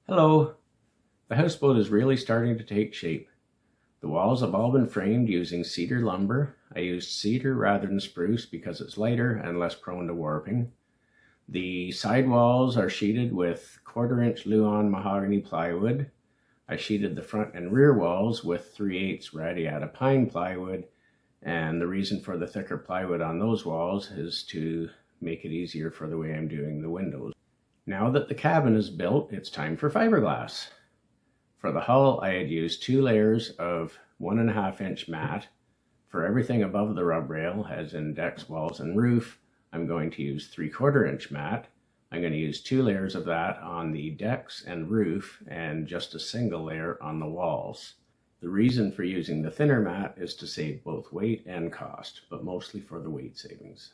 Hello! The houseboat is really starting to take shape. The walls have all been framed using cedar lumber. I used cedar rather than spruce because it's lighter and less prone to warping. The side walls are sheeted with 1/4-inch Luan mahogany plywood. I sheeted the front and rear walls with 3/8 radiata pine plywood, and the reason for the thicker plywood on those walls is to make it easier for the way I'm doing the windows. Now that the cabin is built, it's time for fiberglass. For the hull, I had used 2 layers of 1.5-inch mat. For everything above the rub rail, as in decks, walls, and roof, I'm going to use 3/4-inch mat. I'm going to use 2 layers of that on the decks and roof, and just a single layer on the walls. The reason for using the thinner mat is to save both weight and cost, but mostly for the weight savings.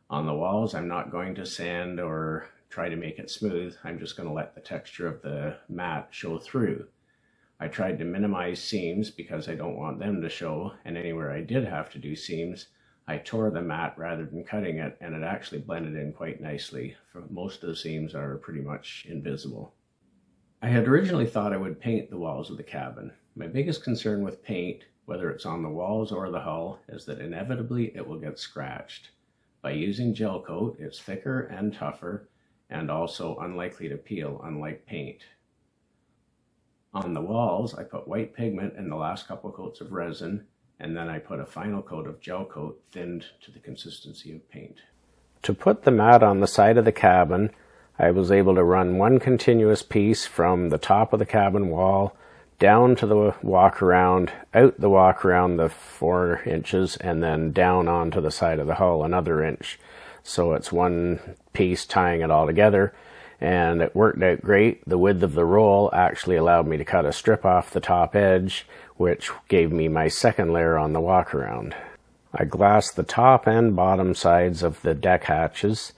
On the walls, I'm not going to sand or try to make it smooth. I'm just going to let the texture of the mat show through. I tried to minimize seams because I don't want them to show, and anywhere I did have to do seams, I tore the mat rather than cutting it, and it actually blended in quite nicely. For most of the seams are pretty much invisible. I had originally thought I would paint the walls of the cabin. My biggest concern with paint, whether it's on the walls or the hull, is that inevitably it will get scratched. By using gel coat, it's thicker and tougher, and also unlikely to peel, unlike paint. On the walls, I put white pigment in the last couple coats of resin, and then I put a final coat of gel coat thinned to the consistency of paint. To put the mat on the side of the cabin, I was able to run one continuous piece from the top of the cabin wall down to the walk around, out the walk around the 4 inches, and then down onto the side of the hull another inch. So it's one piece tying it all together, and it worked out great. The width of the roll actually allowed me to cut a strip off the top edge, which gave me my second layer on the walk around. I glassed the top and bottom sides of the deck hatches,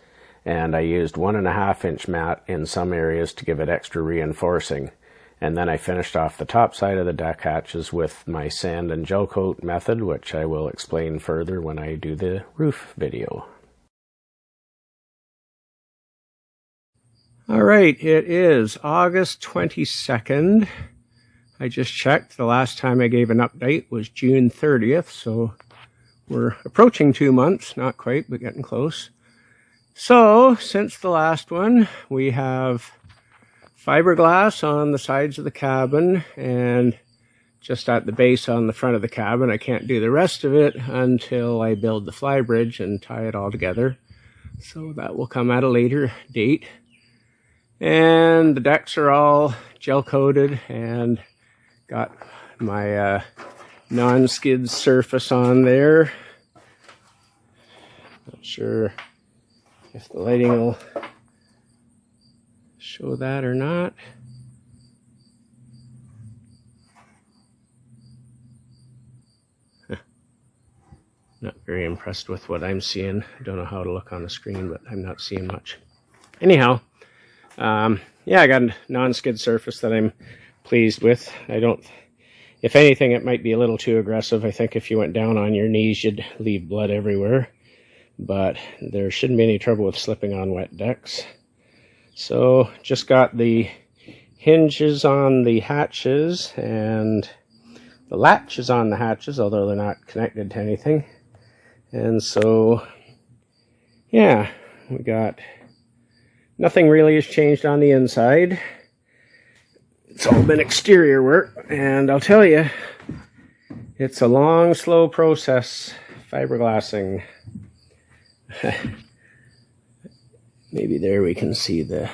and I used 1.5-inch mat in some areas to give it extra reinforcing. And then I finished off the top side of the deck hatches with my sand and gel coat method, which I will explain further when I do the roof video. All right, it is August 22nd. I just checked. The last time I gave an update was June 30th, so we're approaching 2 months. Not quite, but getting close. So, since the last one, we have fiberglass on the sides of the cabin and just at the base on the front of the cabin. I can't do the rest of it until I build the flybridge and tie it all together. So that will come at a later date. And the decks are all gel coated and got my non-skid surface on there. Not sure if the lighting will show that or not. Not very impressed with what I'm seeing. I don't know how to look on the screen, but I'm not seeing much. Anyhow, yeah, I got a non-skid surface that I'm pleased with. If anything, it might be a little too aggressive. I think if you went down on your knees, you'd leave blood everywhere. But there shouldn't be any trouble with slipping on wet decks. So, just got the hinges on the hatches and the latches on the hatches, although they're not connected to anything. And so, yeah, we got... Nothing really has changed on the inside. It's all been exterior work, and I'll tell you, it's a long, slow process, fiberglassing. Maybe there we can see the...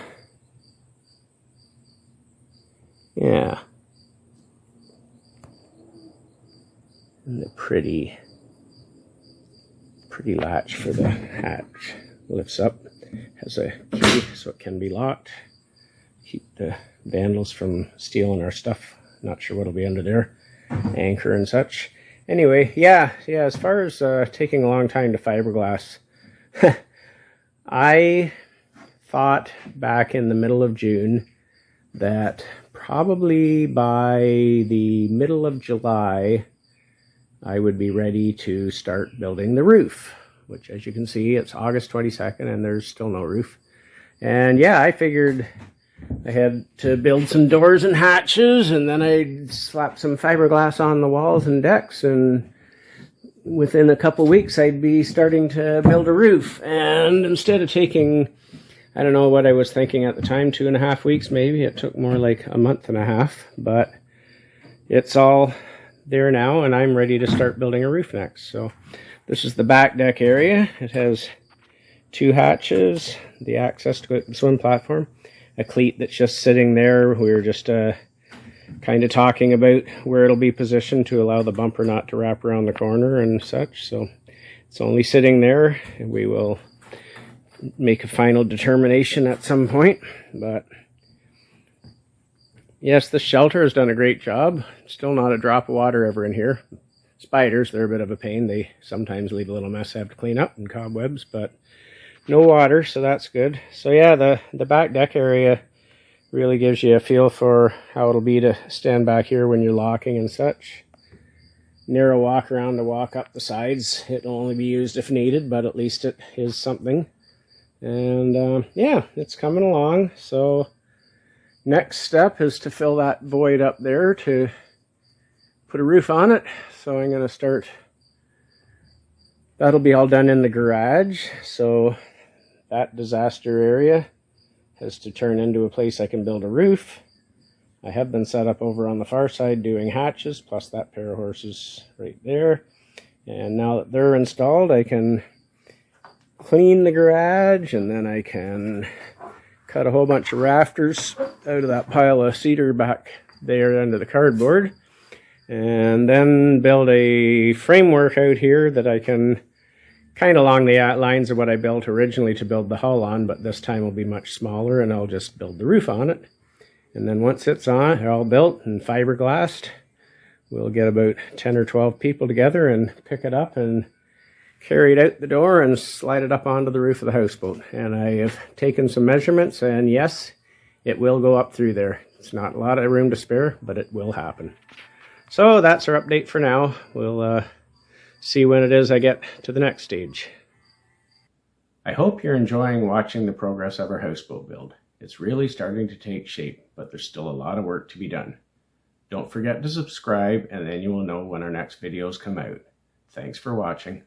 Yeah. And the pretty latch for the hatch lifts up. Has a key so it can be locked. Keep the vandals from stealing our stuff. Not sure what'll be under there. Anchor and such. Anyway, yeah, as far as taking a long time to fiberglass, I thought back in the middle of June that probably by the middle of July I would be ready to start building the roof, which, as you can see, it's August 22nd and there's still no roof. And yeah, I figured I had to build some doors and hatches, and then I slapped some fiberglass on the walls and decks, and within a couple weeks I'd be starting to build a roof. And instead of taking, I don't know what I was thinking at the time, 2.5 weeks maybe, it took more like a month and a half, but it's all there now, and I'm ready to start building a roof next. So this is the back deck area. It has 2 hatches, the access to the swim platform, a cleat that's just sitting there. We were just kind of talking about where it'll be positioned to allow the bumper not to wrap around the corner and such. So it's only sitting there, and we will make a final determination at some point. But yes, the shelter has done a great job. Still not a drop of water ever in here. Spiders, they're a bit of a pain. They sometimes leave a little mess I have to clean up, and cobwebs, but no water, so that's good. So yeah, the back deck area really gives you a feel for how it'll be to stand back here when you're locking and such. Narrow walk around to walk up the sides. It'll only be used if needed, but at least it is something. And yeah, it's coming along. So next step is to fill that void up there to put a roof on it. So I'm going to start, that'll be all done in the garage. So that disaster area has to turn into a place I can build a roof. I have been set up over on the far side doing hatches, plus that pair of horses right there. And now that they're installed, I can clean the garage, and then I can cut a whole bunch of rafters out of that pile of cedar back there under the cardboard, and then build a framework out here that I can kind of along the lines of what I built originally to build the hull on, but this time will be much smaller, and I'll just build the roof on it. And then once it's on, all built and fiberglassed, we'll get about 10 or 12 people together and pick it up and carry it out the door and slide it up onto the roof of the houseboat. And I have taken some measurements, and yes, it will go up through there. It's not a lot of room to spare, but it will happen. So that's our update for now. We'll see when it is I get to the next stage. I hope you're enjoying watching the progress of our houseboat build. It's really starting to take shape, but there's still a lot of work to be done. Don't forget to subscribe, and then you will know when our next videos come out. Thanks for watching.